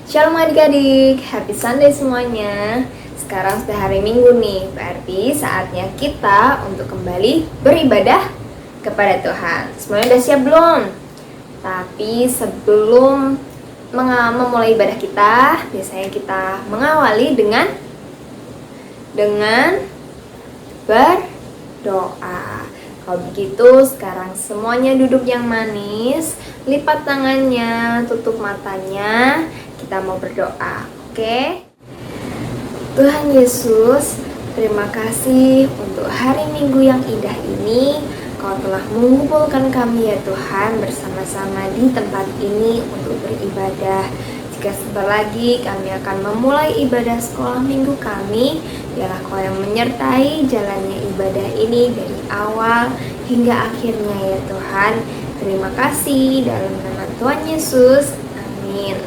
Shalom adik-adik, happy Sunday semuanya. Sekarang sudah hari Minggu nih, berarti saatnya kita untuk kembali beribadah kepada Tuhan. Semuanya udah siap belum? Tapi sebelum memulai ibadah kita, biasanya kita mengawali dengan berdoa. Kalau begitu, sekarang semuanya duduk yang manis, lipat tangannya, tutup matanya. Kita mau berdoa, oke? Tuhan Yesus, terima kasih untuk hari Minggu yang indah ini. Kau telah mengumpulkan kami ya Tuhan bersama-sama di tempat ini untuk beribadah. Jika sebentar lagi kami akan memulai ibadah sekolah minggu kami, biarlah Kau yang menyertai jalannya ibadah ini dari awal hingga akhirnya ya Tuhan. Terima kasih dalam nama Tuhan Yesus. Amin.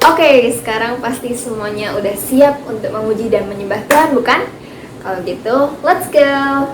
Oke, sekarang pasti semuanya udah siap untuk memuji dan menyembah Tuhan, bukan? Kalau gitu, let's go!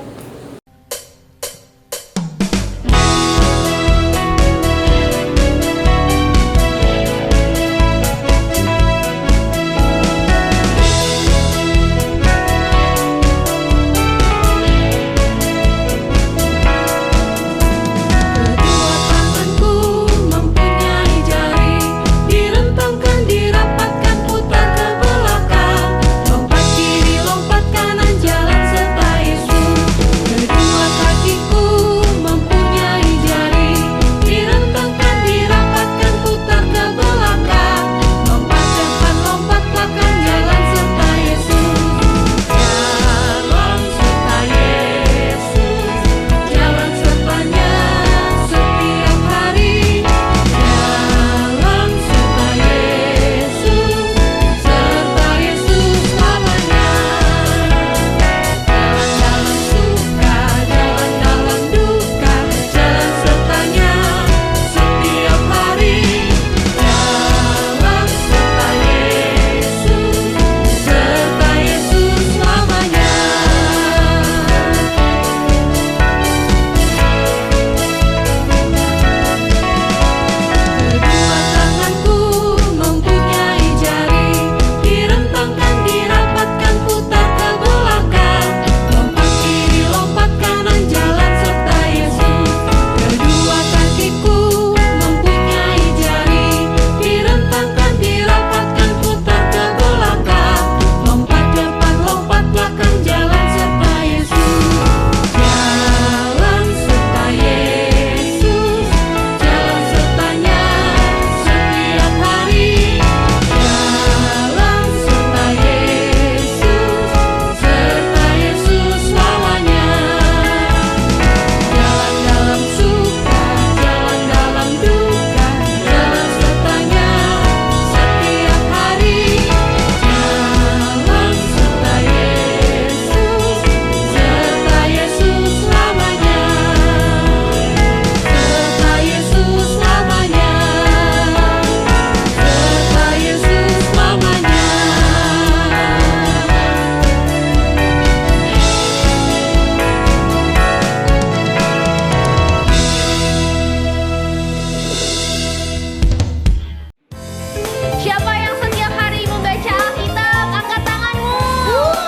Siapa yang setiap hari membaca Alkitab? Angkat tanganmu.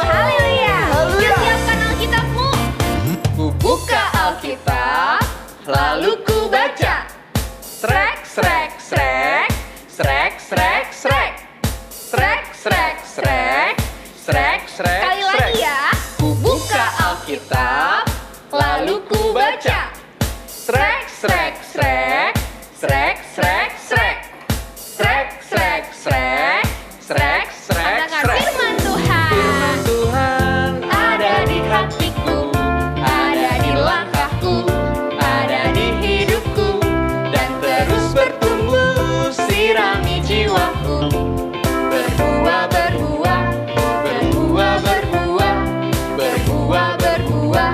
Haleluya. Sudah siapkan Alkitabmu? Ku buka Alkitab, lalu ku baca. Srek, srek, srek, srek, srek, srek, srek, srek, srek, srek, srek. Sekali lagi ya. Ku buka Alkitab, lalu ku baca. Srek, srek, srek, srek, srek, srek, srek, srek, srek, srek, srek, Katakan srek. firman Tuhan. Firman Tuhan ada di hatiku, ada di langkahku, ada di hidupku, dan terus bertumbuh sirami jiwaku. Berbuah, berbuah, berbuah, berbuah, berbuah, berbuah,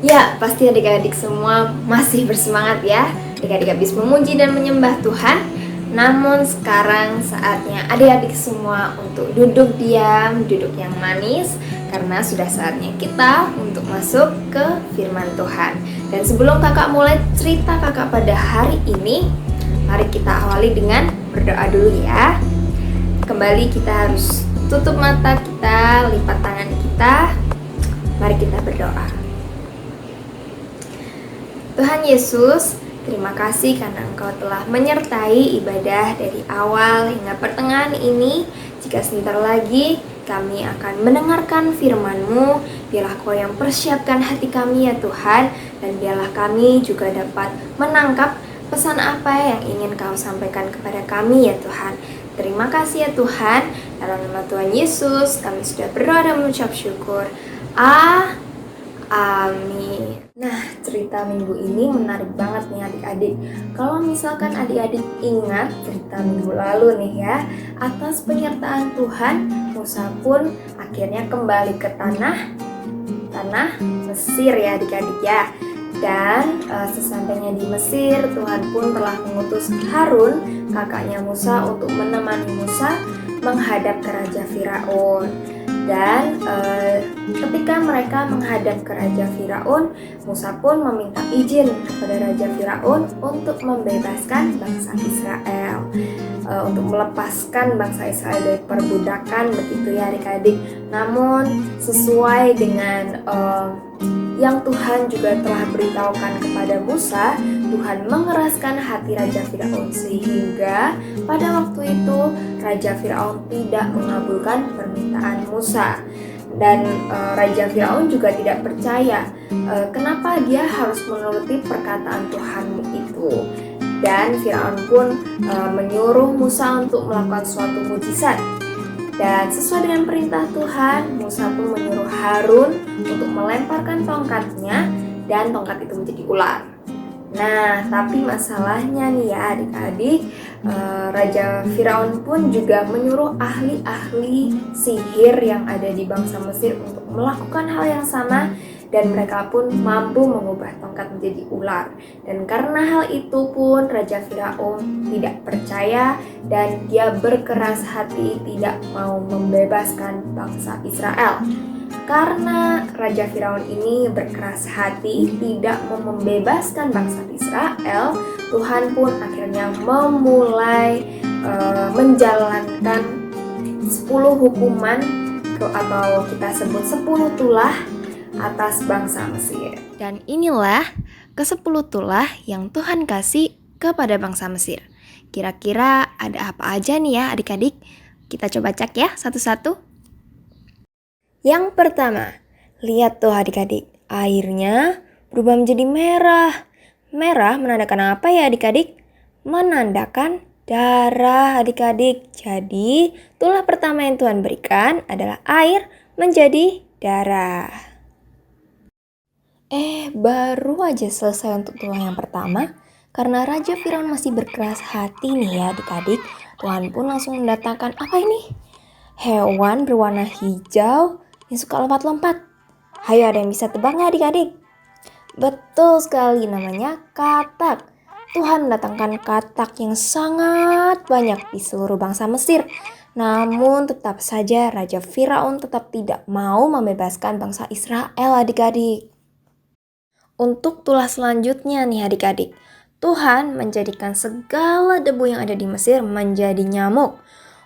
Ya, pasti adik-adik semua masih bersemangat ya. Adik-adik habis memuji dan menyembah Tuhan. Namun sekarang saatnya adik-adik semua untuk duduk diam, duduk yang manis, karena sudah saatnya kita untuk masuk ke firman Tuhan. Dan sebelum kakak mulai cerita kakak pada hari ini, mari kita awali dengan berdoa dulu ya. Kembali kita harus tutup mata kita, lipat tangan kita. Mari kita berdoa. Tuhan Yesus, terima kasih karena Engkau telah menyertai ibadah dari awal hingga pertengahan ini. Jika sebentar lagi kami akan mendengarkan firman-Mu, biarlah Kau yang persiapkan hati kami ya Tuhan, dan biarlah kami juga dapat menangkap pesan apa yang ingin Kau sampaikan kepada kami ya Tuhan. Terima kasih ya Tuhan, dalam nama Tuhan Yesus kami sudah berdoa dan mengucap syukur. Amin. Nah, cerita minggu ini menarik banget nih adik-adik. Kalau misalkan adik-adik ingat cerita minggu lalu nih ya, atas penyertaan Tuhan, Musa pun akhirnya kembali ke tanah Mesir ya adik-adik ya. Dan sesampainya di Mesir, Tuhan pun telah mengutus Harun, kakaknya Musa, untuk menemani Musa menghadap ke Raja Firaun. Dan ketika mereka menghadap ke Raja Firaun, Musa pun meminta izin kepada Raja Firaun untuk membebaskan bangsa Israel, untuk melepaskan bangsa Israel dari perbudakan, begitu ya adik-adik. Namun sesuai dengan yang Tuhan juga telah beritahukan kepada Musa, Tuhan mengeraskan hati Raja Firaun sehingga pada waktu itu Raja Firaun tidak mengabulkan permintaan Musa. Dan Raja Firaun juga tidak percaya kenapa dia harus menuruti perkataan Tuhanmu itu. Dan Firaun pun menyuruh Musa untuk melakukan suatu mujizat. Dan sesuai dengan perintah Tuhan, Musa pun menyuruh Harun untuk melemparkan tongkatnya dan tongkat itu menjadi ular. Nah, tapi masalahnya nih ya adik-adik, Raja Firaun pun juga menyuruh ahli-ahli sihir yang ada di bangsa Mesir untuk melakukan hal yang sama, dan mereka pun mampu mengubah tongkat menjadi ular. Dan karena hal itu pun Raja Firaun tidak percaya dan dia berkeras hati tidak mau membebaskan bangsa Israel. Karena Raja Firaun ini berkeras hati tidak mau membebaskan bangsa Israel, Tuhan pun akhirnya memulai menjalankan 10 hukuman atau kita sebut 10 tulah atas bangsa Mesir. Dan inilah ke-10 tulah yang Tuhan kasih kepada bangsa Mesir. Kira-kira ada apa aja nih ya adik-adik? Kita coba cek ya satu-satu. Yang pertama, lihat tuh adik-adik, airnya berubah menjadi merah. Merah menandakan apa ya adik-adik? Menandakan darah adik-adik. Jadi tulah pertama yang Tuhan berikan adalah air menjadi darah. Baru aja selesai untuk tulah yang pertama, karena Raja Firaun masih berkeras hati nih ya adik-adik, Tuhan pun langsung mendatangkan apa ini? Hewan berwarna hijau yang suka lompat-lompat. Hayo, ada yang bisa tebak nggak adik-adik? Betul sekali, namanya katak. Tuhan mendatangkan katak yang sangat banyak di seluruh bangsa Mesir. Namun tetap saja Raja Firaun tetap tidak mau membebaskan bangsa Israel adik-adik. Untuk tulah selanjutnya nih adik-adik, Tuhan menjadikan segala debu yang ada di Mesir menjadi nyamuk.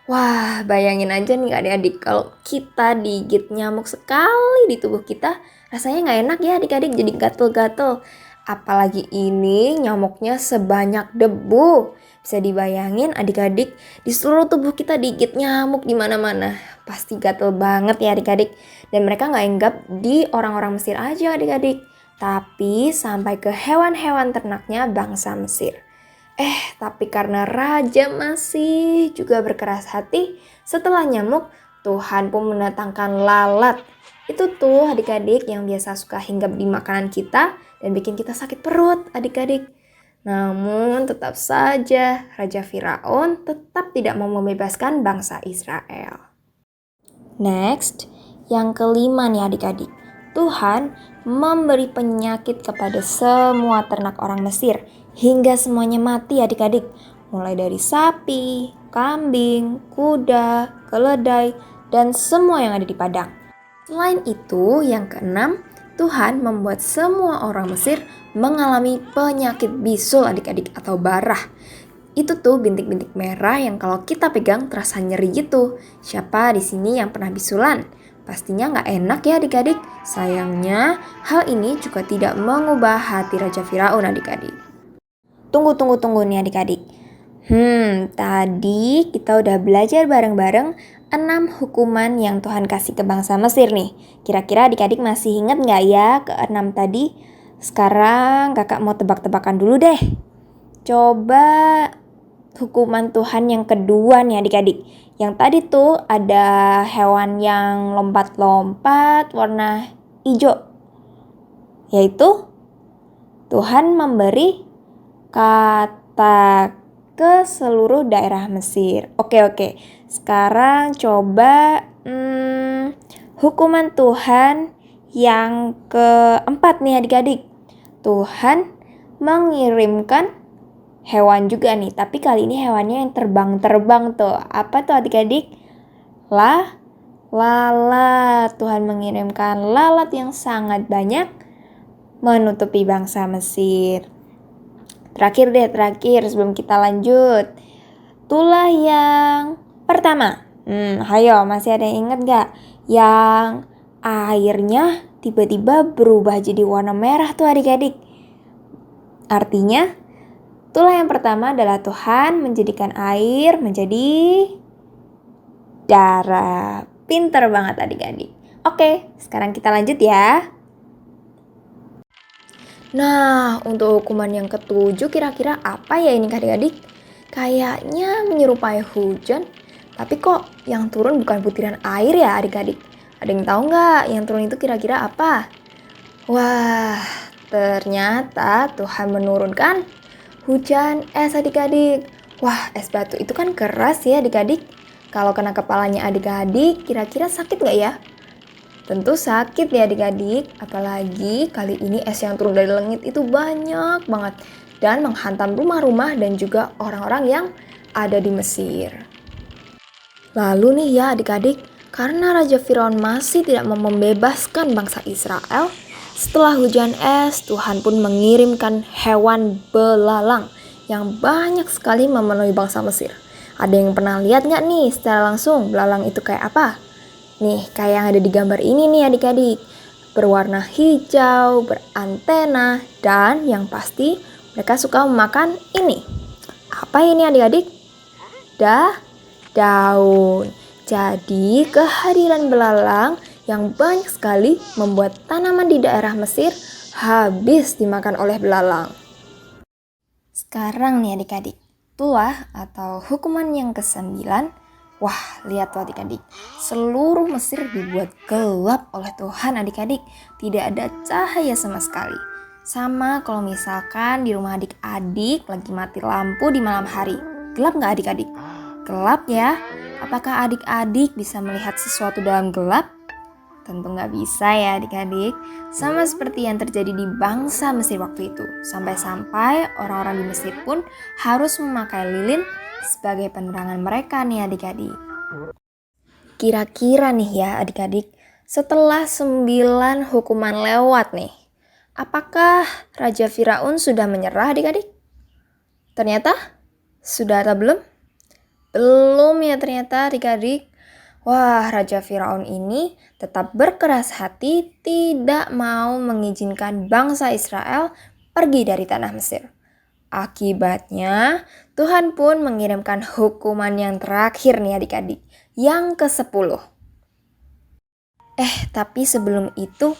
Wah, bayangin aja nih adik-adik, kalau kita digigit nyamuk sekali di tubuh kita, rasanya gak enak ya adik-adik, jadi gatel-gatel. Apalagi ini nyamuknya sebanyak debu. Bisa dibayangin adik-adik, di seluruh tubuh kita digigit nyamuk di mana-mana. Pasti gatel banget ya adik-adik. Dan mereka gak hinggap di orang-orang Mesir aja adik-adik, tapi sampai ke hewan-hewan ternaknya bangsa Mesir. Tapi karena raja masih juga berkeras hati, setelah nyamuk, Tuhan pun mendatangkan lalat. Itu tuh adik-adik yang biasa suka hinggap di makanan kita dan bikin kita sakit perut adik-adik. Namun tetap saja Raja Firaun tetap tidak mau membebaskan bangsa Israel. Next, yang kelima nih adik-adik. Tuhan memberi penyakit kepada semua ternak orang Mesir hingga semuanya mati adik-adik. Mulai dari sapi, kambing, kuda, keledai, dan semua yang ada di padang. Selain itu, yang keenam, Tuhan membuat semua orang Mesir mengalami penyakit bisul adik-adik atau barah. Itu tuh bintik-bintik merah yang kalau kita pegang terasa nyeri gitu. Siapa di sini yang pernah bisulan? Pastinya nggak enak ya adik-adik. Sayangnya, hal ini juga tidak mengubah hati Raja Firaun adik-adik. Tunggu nih adik-adik. Tadi kita udah belajar bareng-bareng 6 hukuman yang Tuhan kasih ke bangsa Mesir nih. Kira-kira adik-adik masih ingat nggak ya ke 6 tadi? Sekarang kakak mau tebak-tebakan dulu deh. Coba hukuman Tuhan yang kedua nih adik-adik. Yang tadi tuh ada hewan yang lompat-lompat warna hijau. Yaitu Tuhan memberi kata ke seluruh daerah Mesir. Oke. Sekarang coba hukuman Tuhan yang keempat nih adik-adik. Tuhan mengirimkan hewan juga nih, tapi kali ini hewannya yang terbang-terbang tuh. Apa tuh adik-adik? Lalat. Tuhan mengirimkan lalat yang sangat banyak menutupi bangsa Mesir. Terakhir sebelum kita lanjut. Itulah yang pertama. Ayo, masih ada yang ingat gak? Yang airnya tiba-tiba berubah jadi warna merah tuh adik-adik. Artinya, itulah yang pertama adalah Tuhan menjadikan air menjadi darah. Pinter banget adik-adik. Oke, sekarang kita lanjut ya. Nah, untuk hukuman yang ketujuh kira-kira apa ya ini adik-adik? Kayaknya menyerupai hujan, tapi kok yang turun bukan butiran air ya adik-adik? Ada yang tahu nggak yang turun itu kira-kira apa? Wah, ternyata Tuhan menurunkan hujan es adik-adik. Wah, es batu itu kan keras ya adik-adik. Kalau kena kepalanya adik-adik, kira-kira sakit nggak ya? Tentu sakit ya adik-adik, apalagi kali ini es yang turun dari langit itu banyak banget dan menghantam rumah-rumah dan juga orang-orang yang ada di Mesir. Lalu nih ya adik-adik, karena Raja Firaun masih tidak mau membebaskan bangsa Israel, setelah hujan es, Tuhan pun mengirimkan hewan belalang yang banyak sekali memenuhi bangsa Mesir. Ada yang pernah lihat nggak nih secara langsung belalang itu kayak apa? Nih, kayak yang ada di gambar ini nih adik-adik. Berwarna hijau, berantena, dan yang pasti mereka suka memakan ini. Apa ini adik-adik? Daun. Jadi, kehadiran belalang yang banyak sekali membuat tanaman di daerah Mesir habis dimakan oleh belalang. Sekarang nih adik-adik, itulah atau hukuman yang ke-9. Wah, lihat tuh adik-adik, seluruh Mesir dibuat gelap oleh Tuhan adik-adik. Tidak ada cahaya sama sekali. Sama kalau misalkan di rumah adik-adik lagi mati lampu di malam hari. Gelap nggak adik-adik? Gelap ya. Apakah adik-adik bisa melihat sesuatu dalam gelap? Tentu nggak bisa ya adik-adik. Sama seperti yang terjadi di bangsa Mesir waktu itu. Sampai-sampai orang-orang di Mesir pun harus memakai lilin sebagai penerangan mereka nih adik-adik. Kira-kira nih ya adik-adik, setelah 9 hukuman lewat nih, apakah Raja Firaun sudah menyerah adik-adik? Ternyata sudah atau belum? Belum ya ternyata adik-adik. Wah, Raja Firaun ini tetap berkeras hati tidak mau mengizinkan bangsa Israel pergi dari tanah Mesir. Akibatnya, Tuhan pun mengirimkan hukuman yang terakhir nih adik-adik, yang ke-10. Tapi sebelum itu,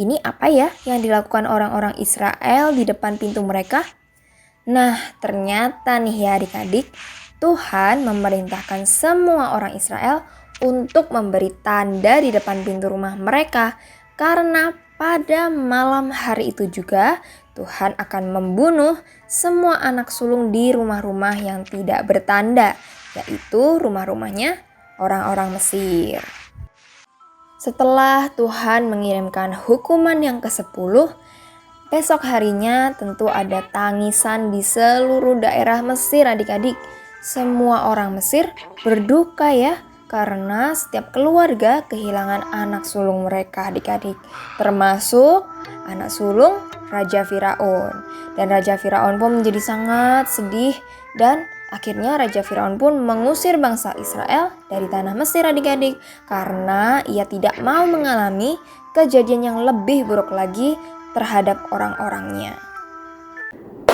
ini apa ya yang dilakukan orang-orang Israel di depan pintu mereka? Nah, ternyata nih ya adik-adik, Tuhan memerintahkan semua orang Israel untuk memberi tanda di depan pintu rumah mereka, karena pada malam hari itu juga Tuhan akan membunuh semua anak sulung di rumah-rumah yang tidak bertanda, yaitu rumah-rumahnya orang-orang Mesir. Setelah Tuhan mengirimkan hukuman yang ke-10, besok harinya tentu ada tangisan di seluruh daerah Mesir adik-adik. Semua orang Mesir berduka ya, karena setiap keluarga kehilangan anak sulung mereka adik-adik. Termasuk anak sulung Raja Firaun. Dan Raja Firaun pun menjadi sangat sedih dan akhirnya Raja Firaun pun mengusir bangsa Israel dari tanah Mesir adik-adik karena ia tidak mau mengalami kejadian yang lebih buruk lagi terhadap orang-orangnya.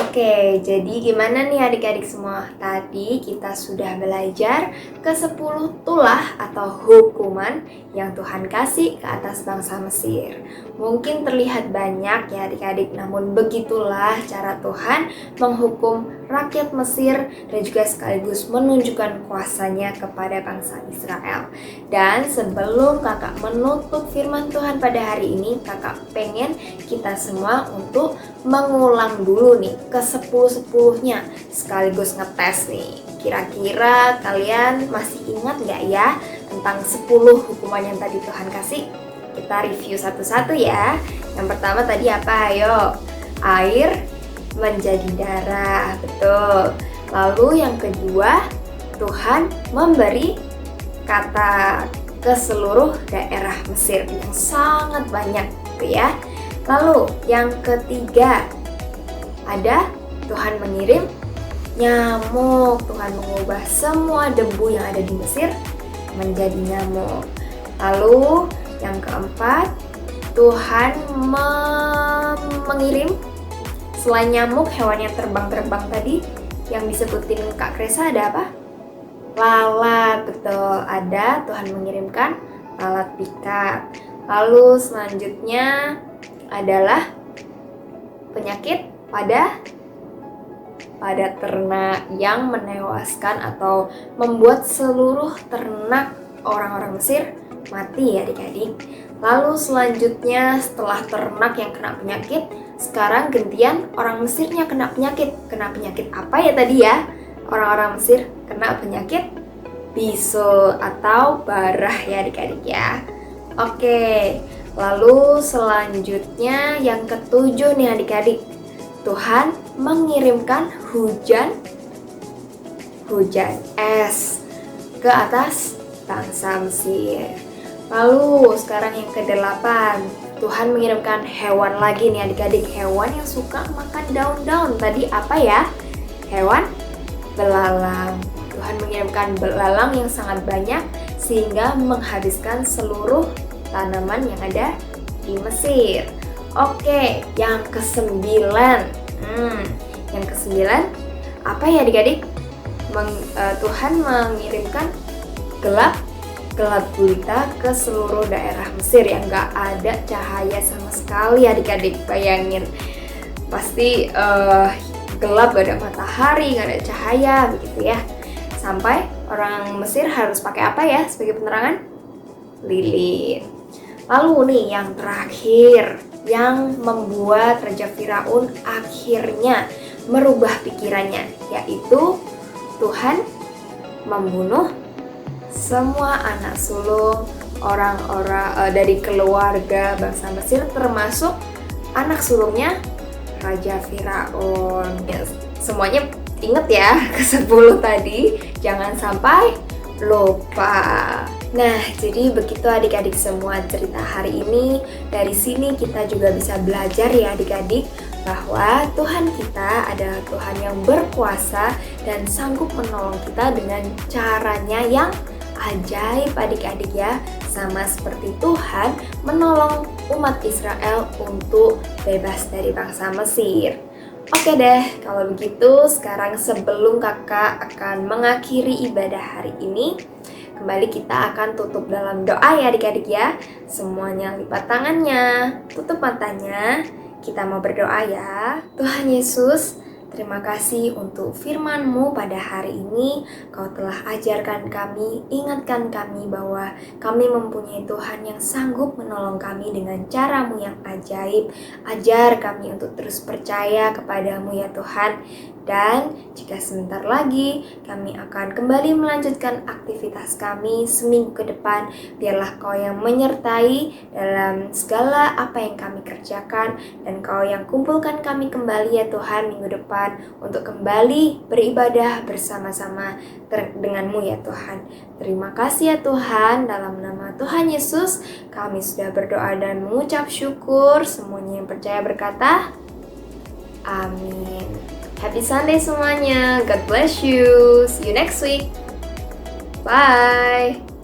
Oke, jadi gimana nih adik-adik semua? Tadi kita sudah belajar ke-10 tulah atau hukuman yang Tuhan kasih ke atas bangsa Mesir. Mungkin terlihat banyak ya adik-adik, namun begitulah cara Tuhan menghukum rakyat Mesir dan juga sekaligus menunjukkan kuasanya kepada bangsa Israel. Dan sebelum kakak menutup firman Tuhan pada hari ini, kakak pengen kita semua untuk mengulang dulu nih ke-10-10-nya sekaligus ngetes nih. Kira-kira kalian masih ingat gak ya tentang 10 hukuman yang tadi Tuhan kasih? Kita review satu-satu ya. Yang pertama tadi apa? Ayo. Air menjadi darah, betul. Lalu yang kedua, Tuhan memberi kata ke seluruh daerah Mesir yang sangat banyak gitu ya. Lalu yang ketiga, ada Tuhan mengirim nyamuk. Tuhan mengubah semua debu yang ada di Mesir menjadi nyamuk. Lalu yang keempat, Tuhan mengirim selain nyamuk, hewan yang terbang-terbang tadi yang disebutin Kak Kresa ada apa? Lalat, betul. Ada Tuhan mengirimkan lalat pikat. Lalu selanjutnya adalah penyakit pada ternak yang menewaskan atau membuat seluruh ternak orang-orang Mesir mati ya adik-adik. Lalu selanjutnya setelah ternak yang kena penyakit, sekarang gantian orang Mesirnya kena penyakit. Kena penyakit apa ya tadi ya? Orang-orang Mesir kena penyakit bisul atau barah ya adik-adik ya. Oke, lalu selanjutnya yang ketujuh nih adik-adik. Tuhan mengirimkan hujan es ke atas bangsa Mesir. Lalu sekarang yang ke-8, Tuhan mengirimkan hewan lagi nih adik-adik. Hewan yang suka makan daun-daun. Tadi apa ya? Hewan belalang. Tuhan mengirimkan belalang yang sangat banyak sehingga menghabiskan seluruh tanaman yang ada di Mesir. Oke, yang ke-9. Yang ke-9 apa ya adik-adik? Tuhan mengirimkan gelap gulita ke seluruh daerah Mesir yang gak ada cahaya sama sekali adik-adik. Bayangin, pasti gelap, gak ada matahari, gak ada cahaya begitu ya. Sampai orang Mesir harus pakai apa ya sebagai penerangan? Lilin. Lalu nih yang terakhir, yang membuat Raja Firaun akhirnya merubah pikirannya, yaitu Tuhan membunuh semua anak sulung orang-orang dari keluarga bangsa Mesir, termasuk anak sulungnya Raja Firaun. Ya, semuanya inget ya ke-10 tadi, jangan sampai lupa. Nah, jadi begitu adik-adik semua cerita hari ini. Dari sini kita juga bisa belajar ya adik-adik bahwa Tuhan kita adalah Tuhan yang berkuasa dan sanggup menolong kita dengan caranya yang ajaib adik-adik ya. Sama seperti Tuhan menolong umat Israel untuk bebas dari bangsa Mesir. Oke deh, kalau begitu sekarang sebelum kakak akan mengakhiri ibadah hari ini, kembali kita akan tutup dalam doa ya adik-adik ya. Semuanya lipat tangannya, tutup matanya. Kita mau berdoa ya. Tuhan Yesus, terima kasih untuk firman-Mu pada hari ini. Kau telah ajarkan kami, ingatkan kami bahwa kami mempunyai Tuhan yang sanggup menolong kami dengan cara-Mu yang ajaib. Ajar kami untuk terus percaya kepada-Mu ya Tuhan. Dan jika sebentar lagi kami akan kembali melanjutkan aktivitas kami seminggu ke depan, biarlah Kau yang menyertai dalam segala apa yang kami kerjakan, dan Kau yang kumpulkan kami kembali ya Tuhan minggu depan untuk kembali beribadah bersama-sama dengan-Mu ya Tuhan. Terima kasih ya Tuhan, dalam nama Tuhan Yesus kami sudah berdoa dan mengucap syukur. Semuanya yang percaya berkata, amin. Happy Sunday semuanya. God bless you. See you next week. Bye.